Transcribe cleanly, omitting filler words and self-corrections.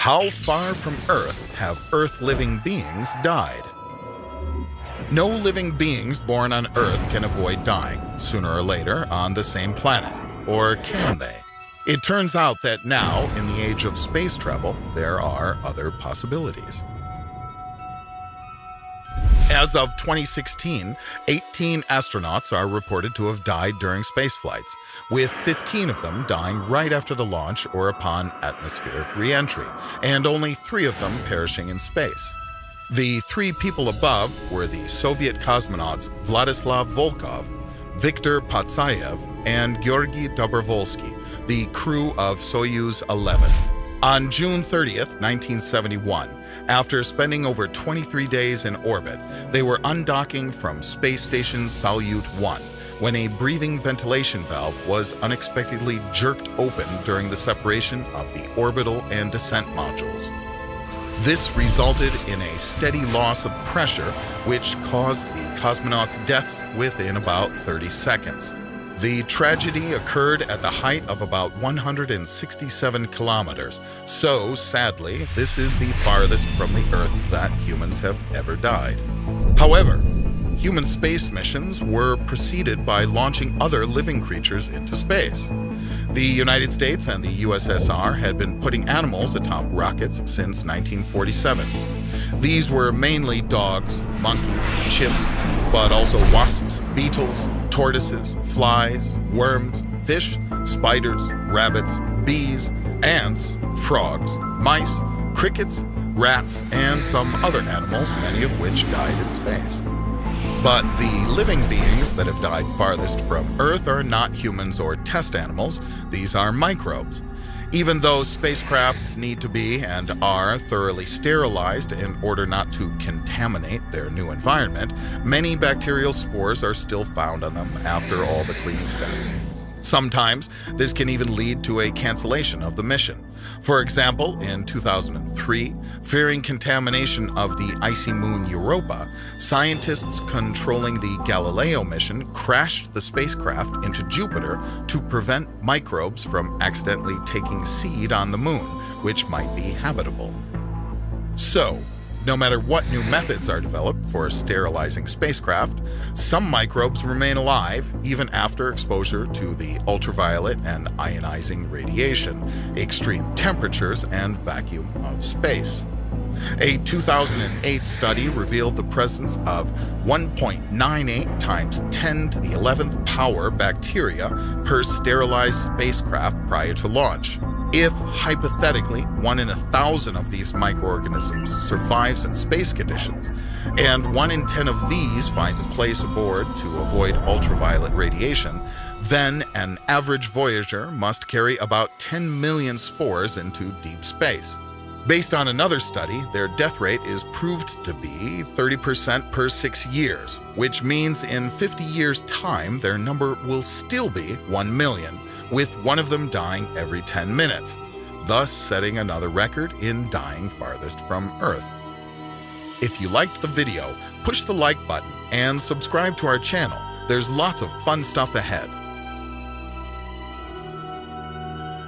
How far from Earth have Earth-living beings died? No living beings born on Earth can avoid dying, sooner or later, on the same planet. Or can they? It turns out that now, in the age of space travel, there are other possibilities. As of 2016, 18 astronauts are reported to have died during space flights, with 15 of them dying right after the launch or upon atmospheric re-entry, and only 3 of them perishing in space. The 3 people above were the Soviet cosmonauts Vladislav Volkov, Viktor Patsayev, and Georgy Dobrovolsky, the crew of Soyuz 11. On June 30th, 1971, after spending over 23 days in orbit, they were undocking from Space Station Salyut 1 when a breathing ventilation valve was unexpectedly jerked open during the separation of the orbital and descent modules. This resulted in a steady loss of pressure, which caused the cosmonauts' deaths within about 30 seconds. The tragedy occurred at the height of about 167 kilometers, so sadly, this is the farthest from the Earth that humans have ever died. However, human space missions were preceded by launching other living creatures into space. The United States and the USSR had been putting animals atop rockets since 1947. These were mainly dogs, monkeys, chimps, but also wasps, beetles, tortoises, flies, worms, fish, spiders, rabbits, bees, ants, frogs, mice, crickets, rats, and some other animals, many of which died in space. But the living beings that have died farthest from Earth are not humans or test animals. These are microbes. Even though spacecraft need to be and are thoroughly sterilized in order not to contaminate their new environment, many bacterial spores are still found on them after all the cleaning steps. Sometimes this can even lead to a cancellation of the mission. For example, in 2003, fearing contamination of the icy moon Europa, scientists controlling the Galileo mission crashed the spacecraft into Jupiter to prevent microbes from accidentally taking seed on the moon, which might be habitable. So, no matter what new methods are developed for sterilizing spacecraft, some microbes remain alive even after exposure to the ultraviolet and ionizing radiation, extreme temperatures, and vacuum of space. A 2008 study revealed the presence of 1.98 times 10 to the 11th power bacteria per sterilized spacecraft prior to launch. If, hypothetically, 1 in 1,000 of these microorganisms survives in space conditions, and 1 in 10 of these finds a place aboard to avoid ultraviolet radiation, then an average Voyager must carry about 10 million spores into deep space. Based on another study, their death rate is proved to be 30% per 6 years, which means in 50 years' time, their number will still be 1 million, with one of them dying every 10 minutes, thus setting another record in dying farthest from Earth. If you liked the video, push the like button and subscribe to our channel. There's lots of fun stuff ahead.